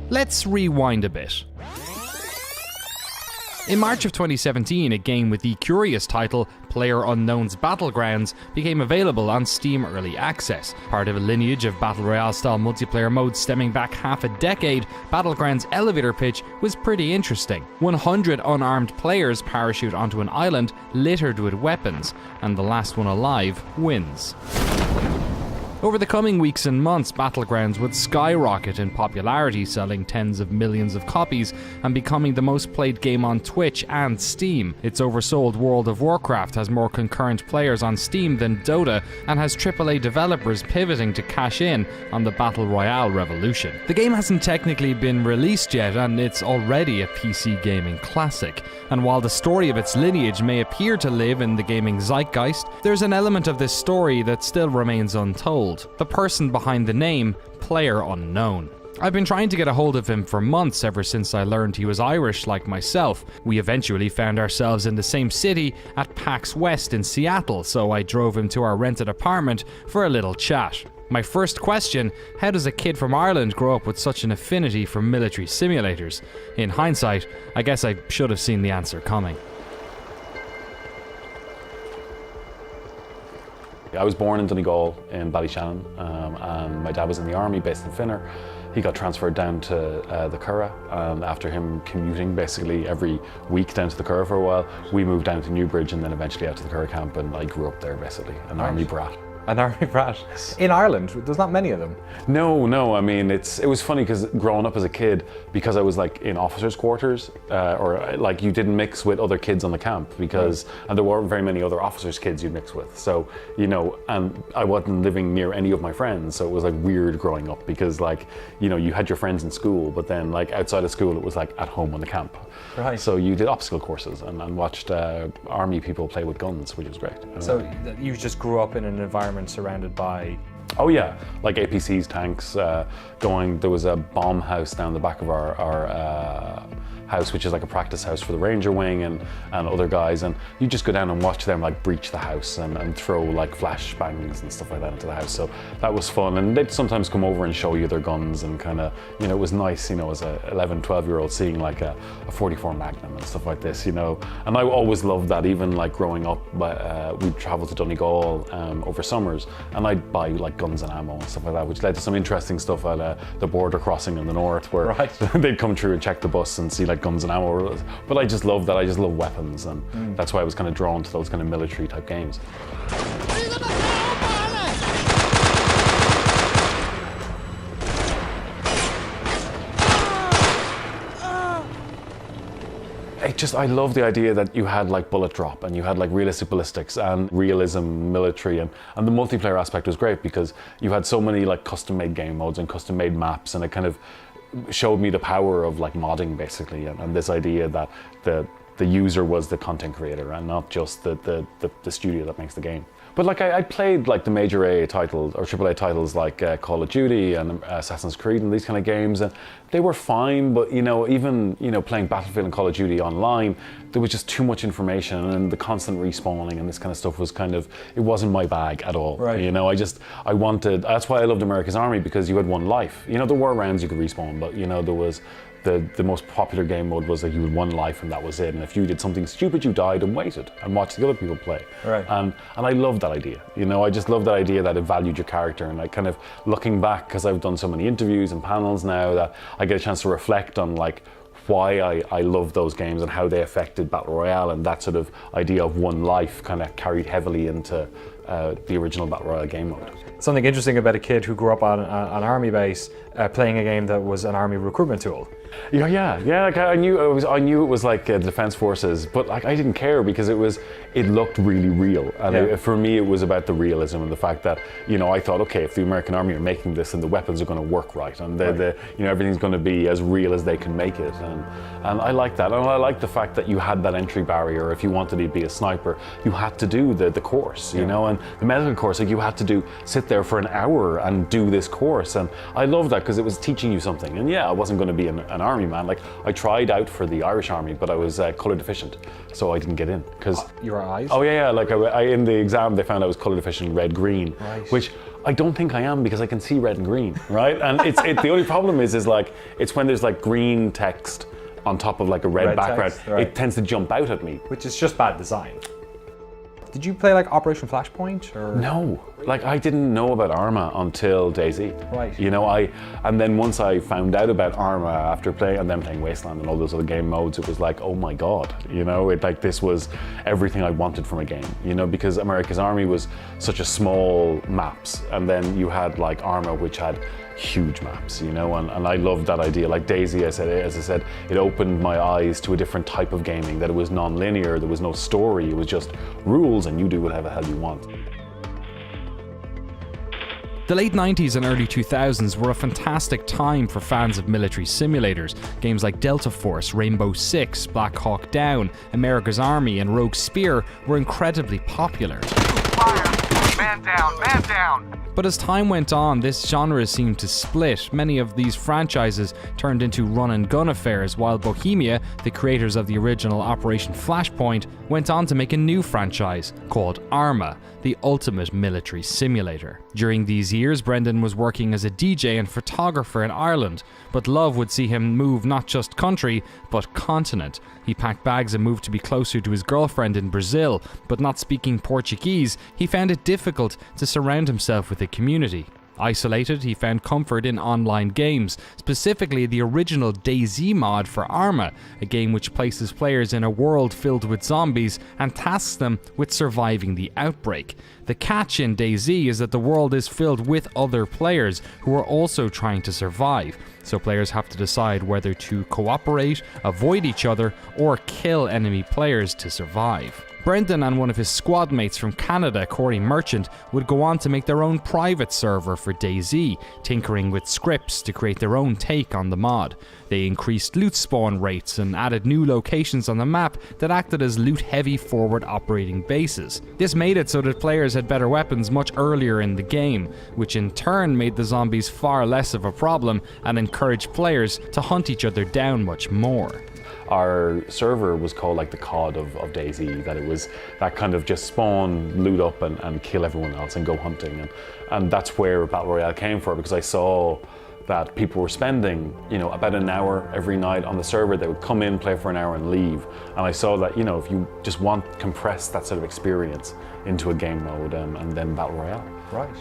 Let's rewind a bit. In March of 2017, a game with the curious title PLAYERUNKNOWN'S BATTLEGROUNDS became available on Steam Early Access. Part of a lineage of Battle Royale style multiplayer modes stemming back half a decade, Battlegrounds' elevator pitch was pretty interesting. 100 unarmed players parachute onto an island littered with weapons, and the last one alive wins. Over the coming weeks and months, Battlegrounds would skyrocket in popularity, selling tens of millions of copies and becoming the most played game on Twitch and Steam. Its oversold World of Warcraft has more concurrent players on Steam than Dota and has AAA developers pivoting to cash in on the Battle Royale revolution. The game hasn't technically been released yet, and it's already a PC gaming classic. And while the story of its lineage may appear to live in the gaming zeitgeist, there's an element of this story that still remains untold. The person behind the name, PLAYERUNKNOWN. I've been trying to get a hold of him for months, ever since I learned he was Irish like myself. We eventually found ourselves in the same city at PAX West in Seattle, so I drove him to our rented apartment for a little chat. My first question: how does a kid from Ireland grow up with such an affinity for military simulators? In hindsight, I guess I should have seen the answer coming. I was born in Donegal in Ballyshannon, and my dad was in the army based in Finner. He got transferred down to the Curragh, and after him commuting basically every week down to the Curragh for a while, we moved down to Newbridge and then eventually out to the Curragh camp, and I grew up there basically, an army brat. An army brat? In Ireland? There's not many of them. No, I mean, it was funny because growing up as a kid, because I was like in officers' quarters, or like you didn't mix with other kids on the camp because, and there weren't very many other officers' kids you'd mix with. So, you know, and I wasn't living near any of my friends, so it was like weird growing up because like, you know, you had your friends in school, but then like outside of school, it was like at home on the camp. Right. So you did obstacle courses and watched army people play with guns, which was great. So you just grew up in an environment surrounded by... Oh yeah, like APCs, tanks, there was a bomb house down the back of our house, which is like a practice house for the Ranger Wing and other guys, and you just go down and watch them like breach the house and throw like flashbangs and stuff like that into the house. So that was fun, and they'd sometimes come over and show you their guns and kind of, you know, it was nice, you know, as a 11, 12-year-old seeing like a 44 Magnum and stuff like this, you know. And I always loved that, even like growing up, we'd travel to Donegal over summers, and I'd buy like guns and ammo and stuff like that, which led to some interesting stuff at the border crossing in the north, where they'd come through and check the bus and see like guns and ammo. But I just loved that. I just love weapons, and that's why I was kind of drawn to those kind of military type games. I love the idea that you had like bullet drop and you had like realistic ballistics and realism military, and the multiplayer aspect was great because you had so many like custom made game modes and custom made maps, and it kind of showed me the power of like modding basically, and this idea that the user was the content creator and not just the studio that makes the game. But like I played like the major AA titles or AAA titles like Call of Duty and Assassin's Creed and these kind of games, and they were fine, but you know, even, you know, playing Battlefield and Call of Duty online, there was just too much information, and the constant respawning and this kind of stuff was kind of, it wasn't my bag at all. Right. You know, that's why I loved America's Army, because you had one life. You know, there were rounds you could respawn, but you know, there was the most popular game mode was that you had one life and that was it, and if you did something stupid you died and waited and watched the other people play. Right. And I love that idea, you know. I just love that idea that it valued your character, and I kind of, looking back, because I've done so many interviews and panels now, that I get a chance to reflect on like why I love those games and how they affected Battle Royale, and that sort of idea of one life kind of carried heavily into the original Battle Royale game mode. Something interesting about a kid who grew up on an army base, playing a game that was an army recruitment tool. Yeah. Like I knew it was like defense forces, but like I didn't care because it looked really real, and for me it was about the realism and the fact that I thought, okay, if the American army are making this, and the weapons are going to work right, and everything's going to be as real as they can make it, and I like that, and I like the fact that you had that entry barrier. If you wanted to be a sniper, you had to do the course, and the medical course, like you had to sit there for an hour and do this course, and I love that because it was teaching you something. And I wasn't going to be an army man. Like I tried out for the Irish army, but I was color deficient, so I didn't get in because your eyes. Oh yeah. Like I in the exam they found I was color deficient red green, which I don't think I am because I can see red and green, right? And the only problem is like it's when there's like green text on top of like a red background, text, right. It tends to jump out at me. Which is just bad design. Did you play like Operation Flashpoint or? No, like I didn't know about Arma until DayZ. Right. And then once I found out about Arma after playing, and then playing Wasteland and all those other game modes, it was like, oh my God, this was everything I wanted from a game, because America's Army was such a small maps, and then you had like Arma, which had huge maps, and I loved that idea. Like DayZ, as I said, it opened my eyes to a different type of gaming, that it was non-linear, there was no story, it was just rules and you do whatever the hell you want. The late 90s and early 2000s were a fantastic time for fans of military simulators. Games like Delta Force, Rainbow Six, Black Hawk Down, America's Army and Rogue Spear were incredibly popular. Fire! Man down! Man down! But as time went on, this genre seemed to split. Many of these franchises turned into run-and-gun affairs, while Bohemia, the creators of the original Operation Flashpoint, went on to make a new franchise called Arma, the ultimate military simulator. During these years, Brendan was working as a DJ and photographer in Ireland, but love would see him move not just country, but continent. He packed bags and moved to be closer to his girlfriend in Brazil, but not speaking Portuguese, he found it difficult to surround himself with a community. Isolated, he found comfort in online games, specifically the original DayZ mod for Arma, a game which places players in a world filled with zombies and tasks them with surviving the outbreak. The catch in DayZ is that the world is filled with other players who are also trying to survive, so players have to decide whether to cooperate, avoid each other, or kill enemy players to survive. Brendan and one of his squad mates from Canada, Corey Merchant, would go on to make their own private server for DayZ, tinkering with scripts to create their own take on the mod. They increased loot spawn rates and added new locations on the map that acted as loot-heavy forward operating bases. This made it so that players had better weapons much earlier in the game, which in turn made the zombies far less of a problem and encouraged players to hunt each other down much more. Our server was called like the COD of DayZ, that it was that kind of just spawn, loot up and kill everyone else and go hunting. And that's where Battle Royale came from, because I saw that people were spending, about an hour every night on the server. They would come in, play for an hour and leave. And I saw that, if you just compress that sort of experience into a game mode and then Battle Royale. Right.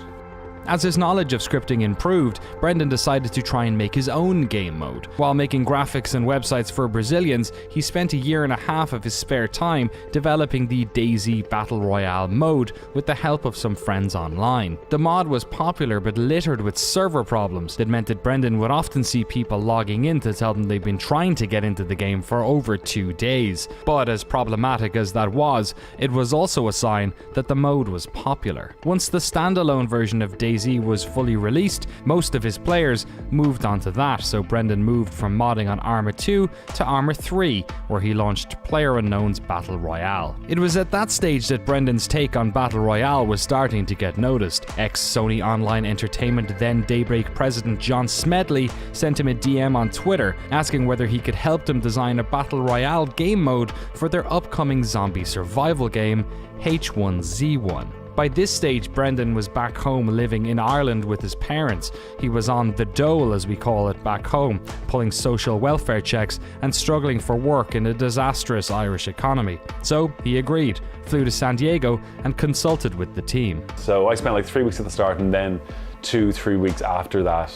As his knowledge of scripting improved, Brendan decided to try and make his own game mode. While making graphics and websites for Brazilians, he spent a year and a half of his spare time developing the DayZ Battle Royale mode with the help of some friends online. The mod was popular but littered with server problems that meant that Brendan would often see people logging in to tell them they'd been trying to get into the game for over 2 days. But as problematic as that was, it was also a sign that the mode was popular. Once the standalone version of DayZ was fully released, most of his players moved on to that, so Brendan moved from modding on Arma 2 to Arma 3, where he launched PLAYERUNKNOWN'S Battle Royale. It was at that stage that Brendan's take on Battle Royale was starting to get noticed. Ex-Sony Online Entertainment, then Daybreak president John Smedley sent him a DM on Twitter asking whether he could help them design a Battle Royale game mode for their upcoming zombie survival game, H1Z1. By this stage, Brendan was back home living in Ireland with his parents. He was on the dole, as we call it back home, pulling social welfare checks and struggling for work in a disastrous Irish economy. So he agreed, flew to San Diego and consulted with the team. So I spent like 3 weeks at the start and then 2-3 weeks after that,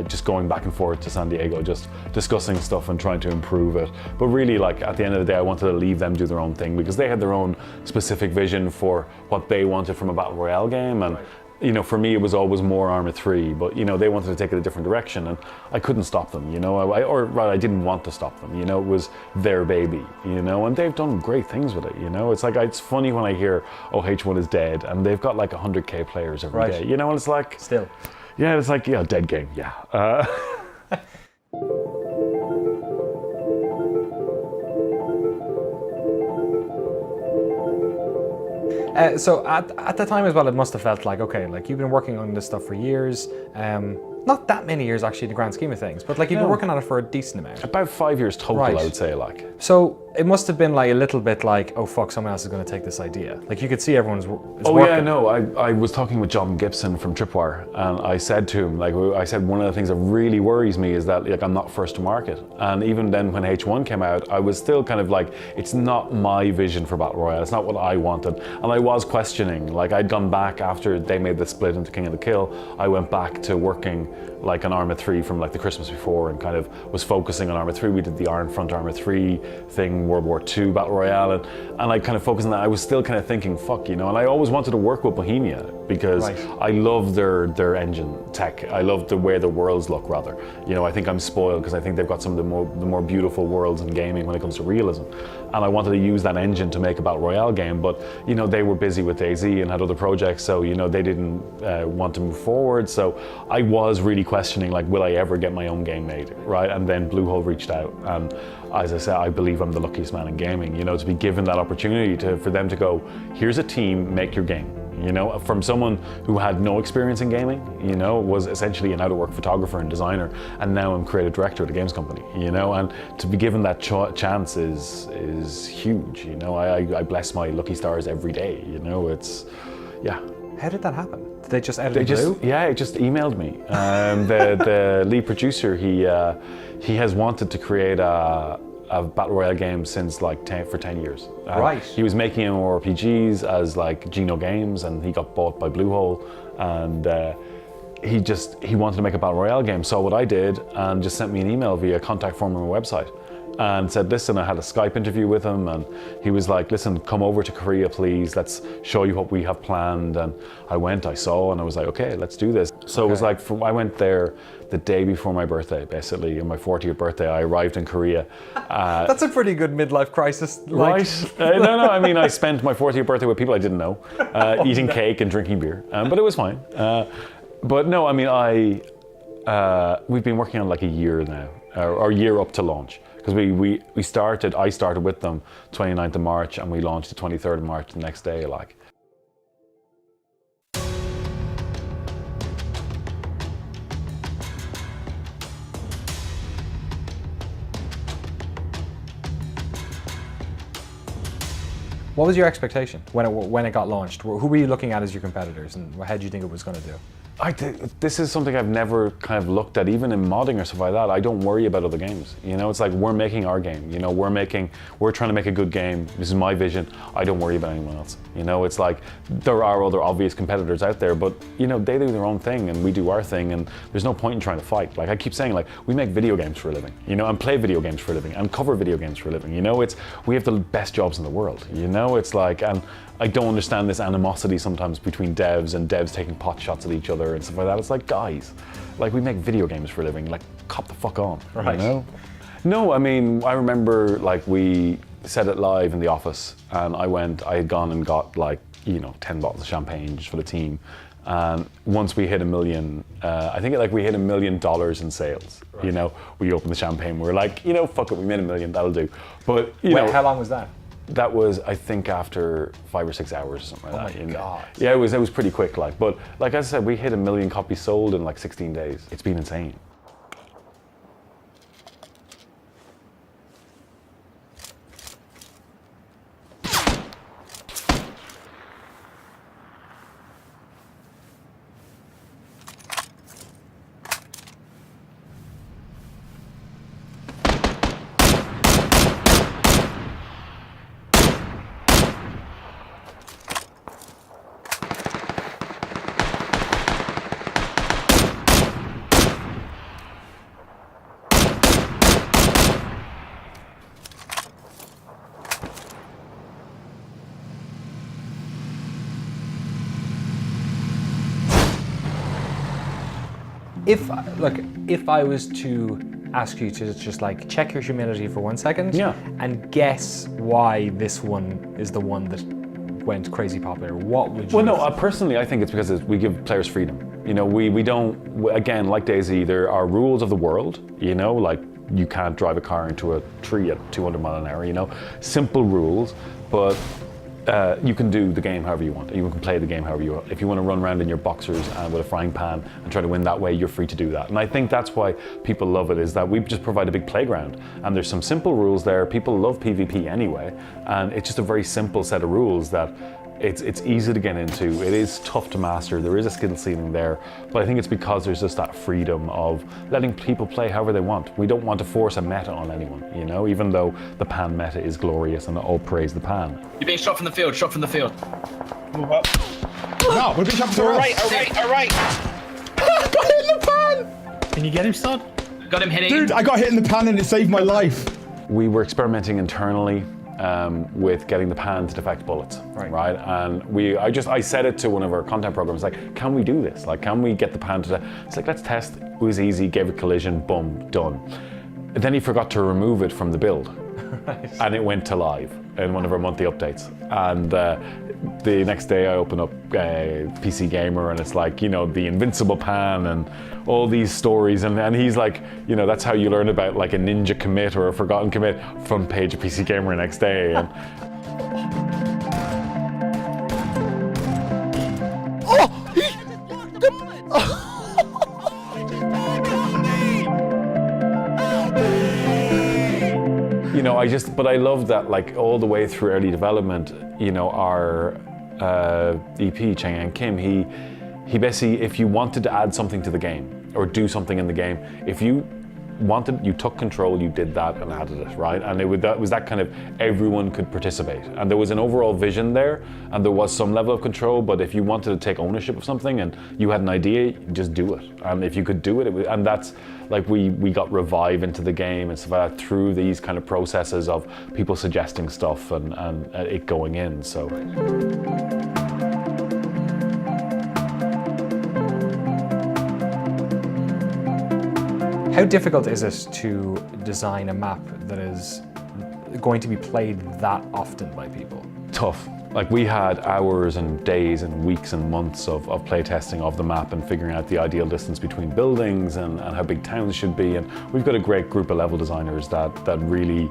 just going back and forth to San Diego, just discussing stuff and trying to improve it. But really, like at the end of the day, I wanted to leave them do their own thing because they had their own specific vision for what they wanted from a Battle Royale game, and you know, for me, it was always more Arma 3, but, you know, they wanted to take it a different direction, and I couldn't stop them, you know, I didn't want to stop them, you know, it was their baby, you know, and they've done great things with it, you know. It's like, it's funny when I hear, oh, H1 is dead, and they've got like 100k players every day, you know, and it's like... Still. Yeah, it's like, yeah, dead game, yeah. So at the time as well, it must have felt like, okay, like you've been working on this stuff for years. Not that many years actually in the grand scheme of things, but like you've been working on it for a decent amount. About 5 years total, I would say, like. So it must have been like a little bit like, oh fuck, someone else is going to take this idea. Like you could see everyone's working. Yeah, no, I was talking with John Gibson from Tripwire, and I said to him, like, I said, one of the things that really worries me is that, like, I'm not first to market. And even then when H1 came out, I was still kind of like, it's not my vision for Battle Royale, it's not what I wanted. And I was questioning, like, I'd gone back after they made the split into King of the Kill, I went back to working like on Arma 3 from like the Christmas before, and kind of was focusing on Arma 3. We did the Iron Front Arma 3 thing, World War II Battle Royale, and I kind of focused on that. I was still kind of thinking, fuck, you know, and I always wanted to work with Bohemia because I love their engine tech. I love the way the worlds look, rather. You know, I think I'm spoiled because I think they've got some of the more beautiful worlds in gaming when it comes to realism. And I wanted to use that engine to make a Battle Royale game, but, you know, they were busy with DayZ and had other projects, so, you know, they didn't want to move forward. So I was really questioning, like, will I ever get my own game made, right? And then Bluehole reached out, and as I said, I believe I'm the luckiest man in gaming, you know, to be given that opportunity for them to go, here's a team, make your game. You know, from someone who had no experience in gaming, you know, was essentially an out-of-work photographer and designer, and now I'm creative director at a games company, you know, and to be given that chance is huge, you know. I bless my lucky stars every day, you know, it's, yeah. How did that happen? Did they just out of the blue? Yeah, it just emailed me. The lead producer, he has wanted to create a Battle Royale game since like 10 years. Right. He was making MMORPGs as like Geno Games, and he got bought by Bluehole, and he wanted to make a Battle Royale game, saw what I did, and just sent me an email via contact form on my website. And said, listen, I had a Skype interview with him, and he was like, listen, come over to Korea, please. Let's show you what we have planned. And I went, I saw, and I was like, okay, let's do this. So it was like, I went there the day before my birthday, basically, on my 40th birthday. I arrived in Korea. That's a pretty good midlife crisis. Right? No, I mean, I spent my 40th birthday with people I didn't know, eating cake and drinking beer, but it was fine. But no, I mean, we've been working on like a year now, or a year up to launch. Because I started with them 29th of March, and we launched the 23rd of March the next day, like. What was your expectation when it got launched? Who were you looking at as your competitors, and how did you think it was going to do? This is something I've never kind of looked at, even in modding or stuff like that. I don't worry about other games. You know, it's like, we're making our game. You know, we're trying to make a good game. This is my vision. I don't worry about anyone else. You know, it's like, there are other obvious competitors out there, but, you know, they do their own thing and we do our thing, and there's no point in trying to fight. Like I keep saying, like, we make video games for a living, you know, and play video games for a living, and cover video games for a living. You know, we have the best jobs in the world. You know, it's like, and I don't understand this animosity sometimes between devs and devs taking pot shots at each other and stuff like that. It's like, guys, like, we make video games for a living. Like, cop the fuck on, right? You know? No, I mean, I remember, like, we said it live in the office, and I had gone and got, like, you know, 10 bottles of champagne just for the team. And once we hit 1 million, I think we hit $1 million in sales. Right. You know, we opened the champagne. We were like, you know, fuck it, we made $1 million. That'll do. But you know, how long was that? That was, I think, after 5 or 6 hours or something like that. Oh my God. Yeah, it was pretty quick. Like, but like I said, we hit 1 million copies sold in like 16 days. It's been insane. If I was to ask you to just like check your humility for 1 second, Yeah. and guess why this one is the one that went crazy popular, what would you? Well, no, personally, I think it's because we give players freedom. You know, we don't, again, like DayZ, there are rules of the world, you know, like you can't drive a car into a tree at 200 miles an hour, you know, simple rules, but you can do the game however you want. You can play the game however you want. If you want to run around in your boxers and with a frying pan and try to win that way, you're free to do that. And I think that's why people love it, is that we just provide a big playground. And there's some simple rules there. People love PvP anyway. And it's just a very simple set of rules that it's easy to get into. It is tough to master. There is a skill ceiling there. But I think it's because there's just that freedom of letting people play however they want. We don't want to force a meta on anyone, you know, even though the pan meta is glorious and all praise the pan. You're being shot from the field, shot from the field. Move up. No, we're being shot from the right. All right. Got hit in the pan! Can you get him, Stod? Got him hitting. Dude, I got hit in the pan and it saved my life. We were experimenting internally with getting the pan to deflect bullets, right? And I said it to one of our content programs, like, can we do this? Like, can we get the pan to, it's like, let's test. It was easy, gave a collision, boom, done. Then he forgot to remove it from the build. And it went to live in one of our monthly updates. And the next day I open up PC Gamer and it's like, you know, the invincible pan and all these stories, and he's like, you know, that's how you learn about like a ninja commit or a forgotten commit, front page of PC Gamer next day. And you know, but I love that, like, all the way through early development, you know, our EP, Cheng and Kim, he basically, if you wanted to add something to the game or do something in the game, if you wanted, you took control, you did that and added it, right? And that was that kind of, everyone could participate. And there was an overall vision there, and there was some level of control, but if you wanted to take ownership of something and you had an idea, you just do it. And if you could do it, and that's, like, we got Revive into the game and stuff like that through these kind of processes of people suggesting stuff and it going in, so. How difficult is it to design a map that is going to be played that often by people? Tough. Like, we had hours and days and weeks and months of playtesting of the map and figuring out the ideal distance between buildings and how big towns should be. And we've got a great group of level designers that really,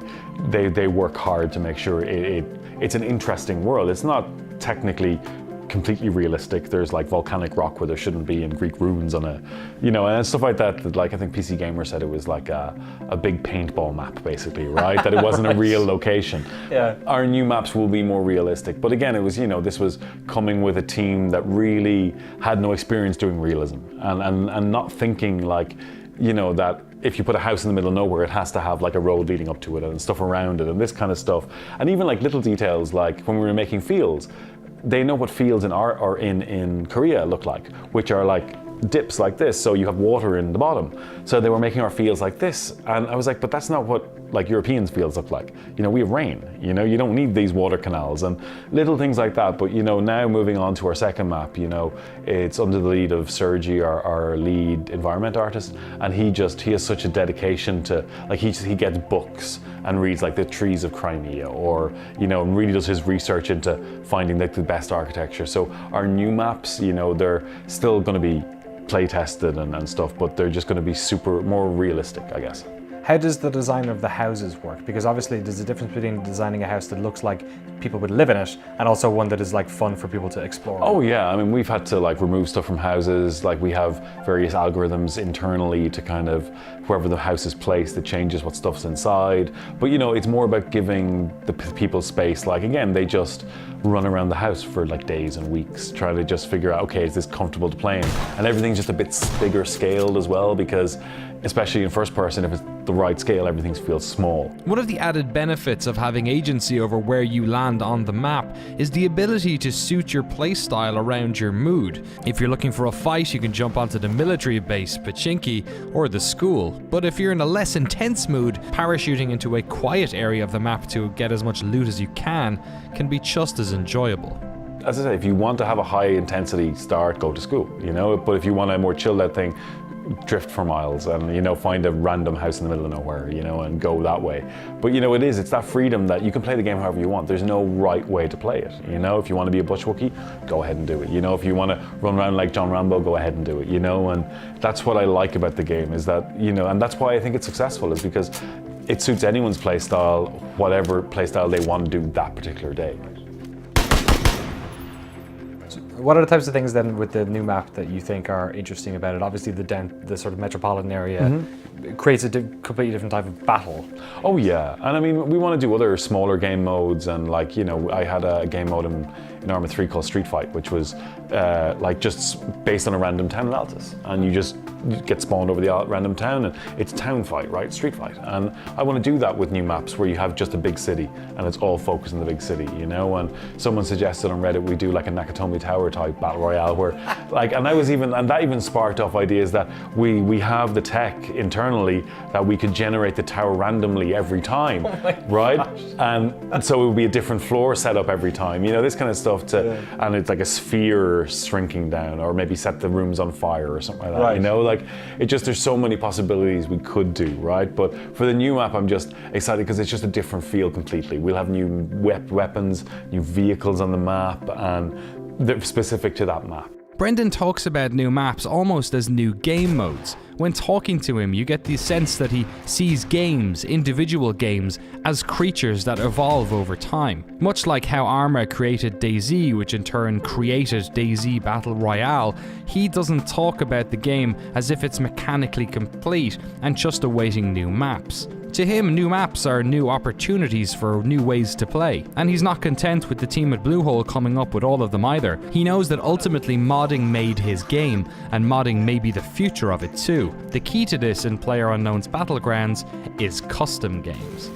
they work hard to make sure it's an interesting world. It's not technically completely realistic. There's like volcanic rock where there shouldn't be, and Greek ruins on a, you know, and stuff like that. Like, I think PC Gamer said it was like a big paintball map, basically, right? That it wasn't a real location. Yeah. Our new maps will be more realistic. But again, it was, you know, this was coming with a team that really had no experience doing realism and not thinking like, you know, that if you put a house in the middle of nowhere, it has to have like a road leading up to it and stuff around it and this kind of stuff. And even like little details, like when we were making fields, they know what fields in Korea look like, which are like dips like this, so you have water in the bottom. So they were making our fields like this, and I was like, but that's not what like Europeans' fields look like. You know, we have rain, you know, you don't need these water canals and little things like that. But, you know, now moving on to our second map, you know, it's under the lead of Sergi, our lead environment artist, and he has such a dedication to, like, he gets books and reads like the trees of Crimea, or, you know, and really does his research into finding like the best architecture. So our new maps, you know, they're still going to be play tested and stuff, but they're just going to be more realistic, I guess. How does the design of the houses work? Because obviously there's a difference between designing a house that looks like people would live in it and also one that is like fun for people to explore. Oh yeah, I mean, we've had to like remove stuff from houses. Like, we have various algorithms internally to kind of, wherever the house is placed, it changes what stuff's inside. But, you know, it's more about giving the people space. Like, again, they just run around the house for like days and weeks trying to just figure out, okay, is this comfortable to play in? And everything's just a bit bigger scaled as well, because especially in first person, if it's the right scale, everything feels small. One of the added benefits of having agency over where you land on the map is the ability to suit your playstyle around your mood. If you're looking for a fight, you can jump onto the military base, Pachinki, or the school. But if you're in a less intense mood, parachuting into a quiet area of the map to get as much loot as you can be just as enjoyable. As I say, if you want to have a high intensity start, go to school, you know, but if you want a more chilled out thing, drift for miles and, you know, find a random house in the middle of nowhere, you know, and go that way. But, you know, it's that freedom that you can play the game however you want. There's no right way to play it, you know. If you want to be a bushwookie, go ahead and do it. You know, if you want to run around like John Rambo, go ahead and do it, you know. And that's what I like about the game, is that, you know, and that's why I think it's successful, is because it suits anyone's play style, whatever play style they want to do that particular day. What are the types of things then with the new map that you think are interesting about it? Obviously the sort of metropolitan area creates a completely different type of battle. Oh yeah, and I mean, we want to do other smaller game modes, and like, you know, I had a game mode in Arma 3 called Street Fight, which was like just based on a random town analysis, and you get spawned over the random town, and it's town fight, right? Street fight. And I want to do that with new maps where you have just a big city and it's all focused on the big city, you know. And someone suggested on Reddit we do like a Nakatomi Tower type battle royale where like, and that even sparked off ideas that we have the tech internally that we could generate the tower randomly every time, right? And so it would be a different floor setup every time, you know, this kind of stuff and it's like a sphere shrinking down, or maybe set the rooms on fire or something like that, right. You know, like there's so many possibilities we could do, right? But for the new map, I'm just excited because it's just a different feel completely. We'll have new weapons, new vehicles on the map, and they're specific to that map. Brendan talks about new maps almost as new game modes. When talking to him, you get the sense that he sees games, individual games, as creatures that evolve over time. Much like how Arma created DayZ, which in turn created DayZ Battle Royale, he doesn't talk about the game as if it's mechanically complete and just awaiting new maps. To him, new maps are new opportunities for new ways to play, and he's not content with the team at Bluehole coming up with all of them either. He knows that ultimately modding made his game, and modding may be the future of it too. The key to this in PLAYERUNKNOWN'S BATTLEGROUNDS is custom games.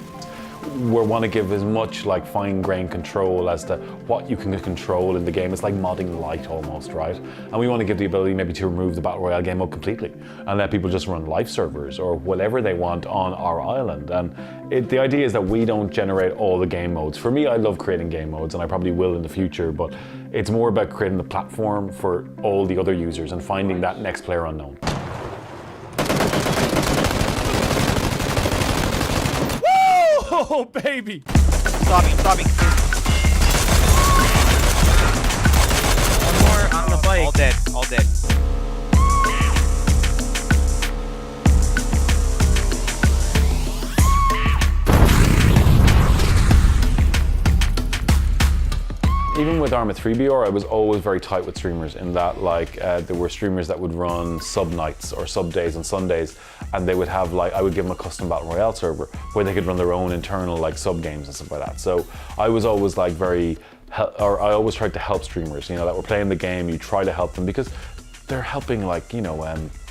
We want to give as much like fine-grained control as to what you can control in the game. It's like modding light almost, right? And we want to give the ability maybe to remove the Battle Royale game mode completely and let people just run live servers or whatever they want on our island. And the idea is that we don't generate all the game modes. For me, I love creating game modes, and I probably will in the future, but it's more about creating the platform for all the other users and finding that next PLAYERUNKNOWN. Oh, baby! Stopping. One more on the bike. All dead. Even with Arma 3 BR, I was always very tight with streamers in that, like, there were streamers that would run sub nights or sub days on Sundays, and they would have, like, I would give them a custom Battle Royale server where they could run their own internal, like, sub games and stuff like that. So I was always, like, I always tried to help streamers, you know, that were playing the game. You try to help them because they're helping, like, you know,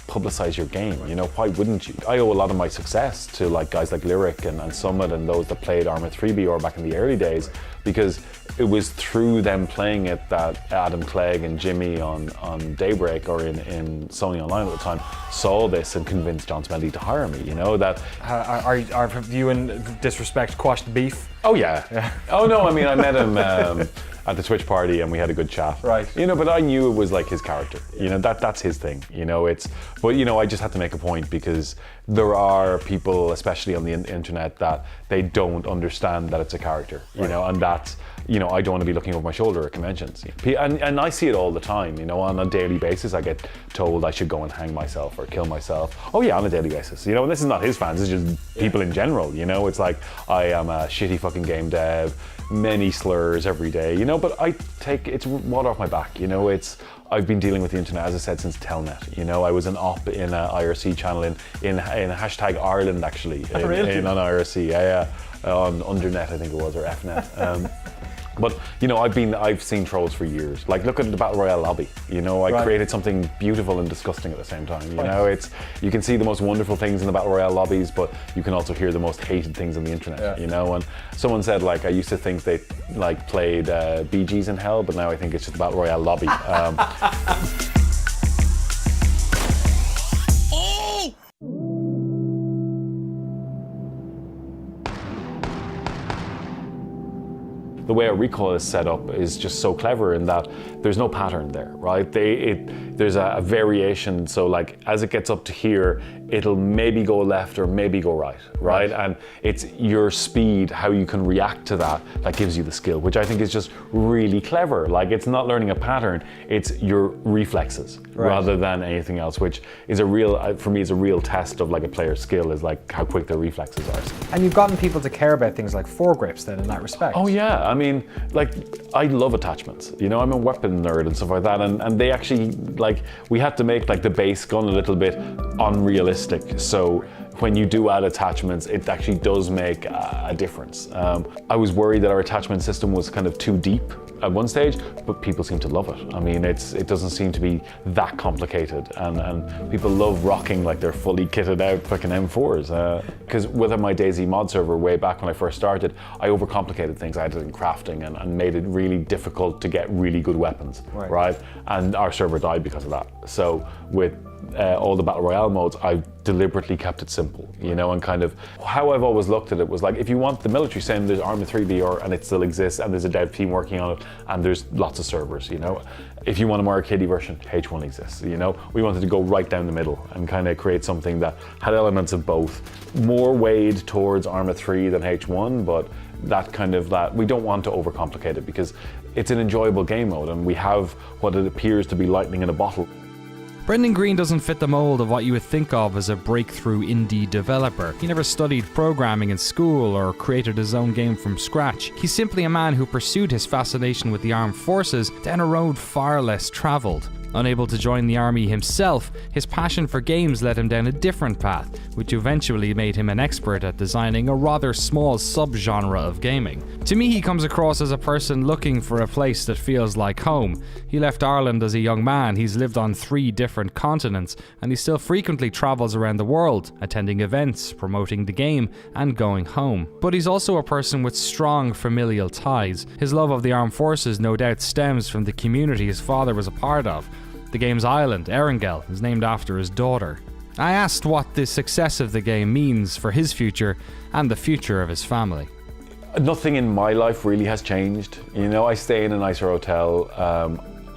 publicize your game, you know, why wouldn't you? I owe a lot of my success to like guys like Lyric and Summit and those that played Arma 3 BR back in the early days, because it was through them playing it that Adam Clegg and Jimmy on Daybreak or in Sony Online at the time saw this and convinced John Smelly to hire me, you know, that... Are you in disrespect quashed beef? Oh yeah. Oh no, I mean, I met him at the Twitch party and we had a good chat. Right. You know, but I knew it was like his character, you know, that's his thing, you know, but you know, I just had to make a point because there are people, especially on the internet, that they don't understand that it's a character, you know, and that's, you know, I don't want to be looking over my shoulder at conventions. And I see it all the time, you know, on a daily basis. I get told I should go and hang myself or kill myself. Oh yeah, on a daily basis. You know, and this is not his fans, it's just people in general, you know. It's like, I am a shitty fucking game dev, many slurs every day, you know, but it's water off my back, you know. I've been dealing with the internet, as I said, since Telnet. You know, I was an op in an IRC channel in hashtag Ireland, actually. Really? On IRC, yeah. On Undernet, I think it was, or FNet. But you know, I've seen trolls for years. Like, look at the Battle Royale lobby. You know, I created something beautiful and disgusting at the same time. You know, you can see the most wonderful things in the Battle Royale lobbies, but you can also hear the most hated things on the internet. Yeah. You know, and someone said, like, I used to think they like played BGs in hell, but now I think it's just a Battle Royale lobby. the way a recoil is set up is just so clever in that there's no pattern there, right? There's a variation, so like as it gets up to here, it'll maybe go left or maybe go right? And it's your speed, how you can react to that gives you the skill, which I think is just really clever. Like, it's not learning a pattern, it's your reflexes rather than anything else, which is a real, for me, is a real test of like a player's skill, is like how quick their reflexes are. And you've gotten people to care about things like foregrips then in that respect. Oh yeah, I mean, like, I love attachments, you know, I'm a weapon nerd and stuff like that, and they actually, like, we had to make like the base gun a little bit unrealistic, so when you do add attachments, it actually does make a difference. I was worried that our attachment system was kind of too deep at one stage, but people seem to love it. I mean, it doesn't seem to be that complicated, and people love rocking like they're fully kitted out fucking M4s. Because with my DayZ mod server way back when I first started, I overcomplicated things. I did it in crafting and made it really difficult to get really good weapons, right? And our server died because of that. So with all the Battle Royale modes, I deliberately kept it simple, you know, and kind of how I've always looked at it was like, if you want the military sim, there's Arma 3B and it still exists, and there's a dev team working on it, and there's lots of servers, you know. If you want a more arcadey version, H1 exists, you know. We wanted to go right down the middle and kind of create something that had elements of both, more weighed towards Arma 3 than H1, but that we don't want to overcomplicate it because it's an enjoyable game mode, and we have what it appears to be lightning in a bottle. Brendan Greene doesn't fit the mold of what you would think of as a breakthrough indie developer. He never studied programming in school or created his own game from scratch. He's simply a man who pursued his fascination with the armed forces down a road far less travelled. Unable to join the army himself, his passion for games led him down a different path, which eventually made him an expert at designing a rather small subgenre of gaming. To me, he comes across as a person looking for a place that feels like home. He left Ireland as a young man, he's lived on 3 different continents, and he still frequently travels around the world, attending events, promoting the game, and going home. But he's also a person with strong familial ties. His love of the armed forces no doubt stems from the community his father was a part of. The game's island, Erangel, is named after his daughter. I asked what the success of the game means for his future and the future of his family. Nothing in my life really has changed. You know, I stay in a nicer hotel.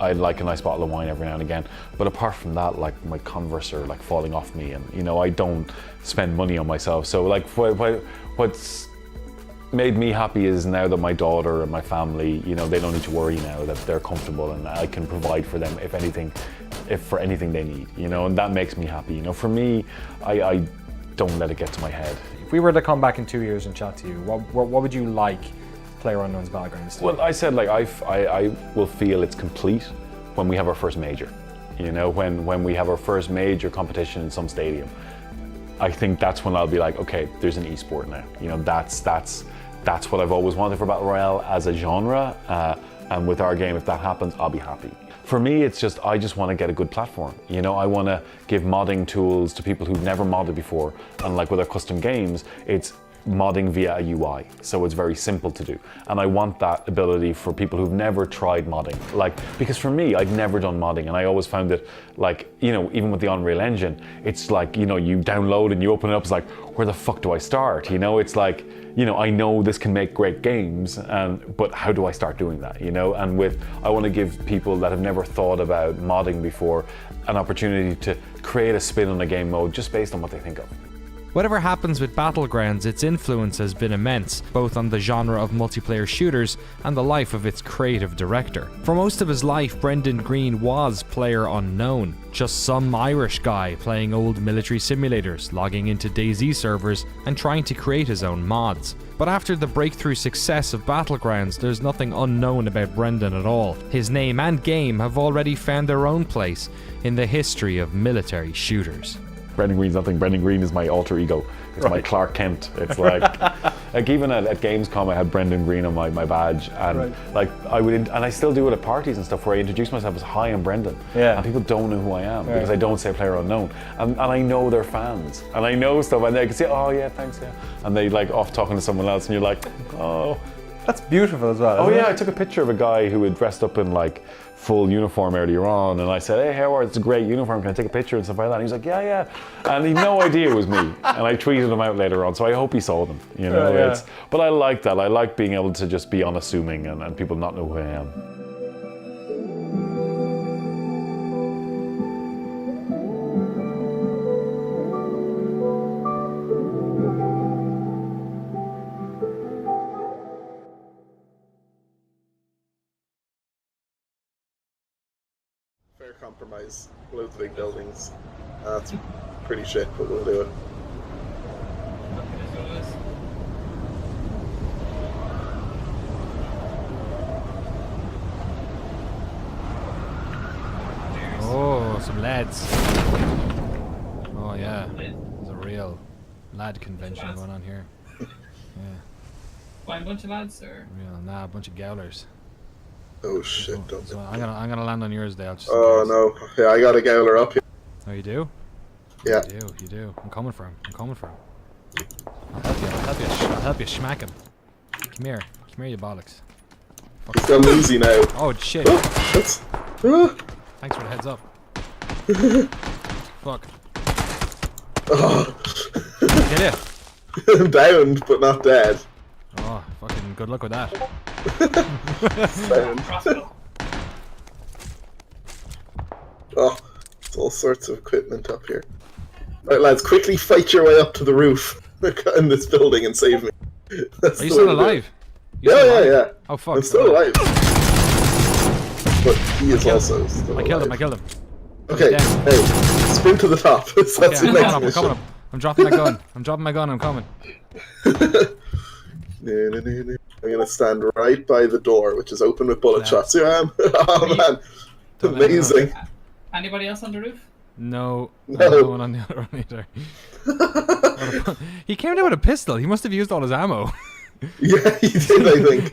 I like a nice bottle of wine every now and again. But apart from that, like, my Converse are like falling off me, and you know, I don't spend money on myself. So like, what's made me happy is now that my daughter and my family, you know, they don't need to worry now, that they're comfortable and I can provide for them for anything they need, you know, and that makes me happy. You know, for me, I don't let it get to my head. If we were to come back in 2 years and chat to you, what would you like PLAYERUNKNOWN'S Battlegrounds to be? Well, I said, like, I will feel it's complete when we have our first major. You know, when we have our first major competition in some stadium. I think that's when I'll be like, okay, there's an esport now. You know, that's what I've always wanted for Battle Royale as a genre, and with our game, if that happens, I'll be happy. For me, it's just, I just want to get a good platform. You know, I want to give modding tools to people who've never modded before, and like with our custom games, it's modding via a UI, so it's very simple to do. And I want that ability for people who've never tried modding. Like, because for me, I've never done modding, and I always found it like, you know, even with the Unreal Engine, it's like, you know, you download and you open it up, it's like, where the fuck do I start? You know, it's like, you know, I know this can make great games, but how do I start doing that, you know? And I want to give people that have never thought about modding before an opportunity to create a spin on a game mode just based on what they think of. Whatever happens with Battlegrounds, its influence has been immense, both on the genre of multiplayer shooters and the life of its creative director. For most of his life, Brendan Greene was player unknown, just some Irish guy playing old military simulators, logging into DayZ servers, and trying to create his own mods. But after the breakthrough success of Battlegrounds, there's nothing unknown about Brendan at all. His name and game have already found their own place in the history of military shooters. Brendan Greene's nothing. Brendan Greene is my alter ego. It's my Clark Kent. It's like, like even at Gamescom, I had Brendan Greene on my badge, and like and I still do it at parties and stuff where I introduce myself as, hi, I'm Brendan. Yeah. And people don't know who I am because I don't say player unknown. And I know they're fans, and I know stuff, and they can say, oh yeah, thanks, yeah. And they like off talking to someone else, and you're like, oh. That's beautiful as well. Oh isn't yeah, I it? took a picture of a guy who had dressed up in like full uniform earlier on, and I said, "Hey Howard, it's a great uniform. Can I take a picture and stuff like that?" And he's like, "Yeah, yeah," and he had no idea it was me. And I tweeted him out later on, so I hope he saw them. You know, Yeah. but I like that. I like being able to just be unassuming and people not know who I am. Fair compromise. Loads of big buildings. That's pretty shit, but we'll do it. Oh, some lads. Oh yeah, there's a real lad convention going on here. Yeah, Find a bunch of lads, or? a bunch of gowlers. Oh shit! Don't. So I'm gonna land on yours, Dale. Just in Oh case. no! Yeah, I got a Gowler up here. Oh, you do? Yeah. You do. I'm coming for him. I'll help you smack him. Come here, you bollocks. He's gone loosey now. Oh shit! That's. Thanks for the heads up. Fuck. Oh. Get it. Downed, but not dead. Oh, fucking good luck with that. Downed. Oh, it's all sorts of equipment up here. Right, lads, quickly fight your way up to the roof in this building and save me. That's Are you the still way to do it. alive? You still alive? Yeah. Oh fuck. I'm still alive. But he is also still I alive. killed him. Okay, Yeah. hey, sprint to the top. That's Okay, your next I'm mission. coming up. I'm dropping my gun. I'm coming. I'm gonna stand right by the door, which is open with bullet shots. Here I am. Oh man, Don't let me amazing. Anybody else on the roof? No. No. No one on the other one either. He came down with a pistol. He must have used all his ammo. Yeah, he did. I think.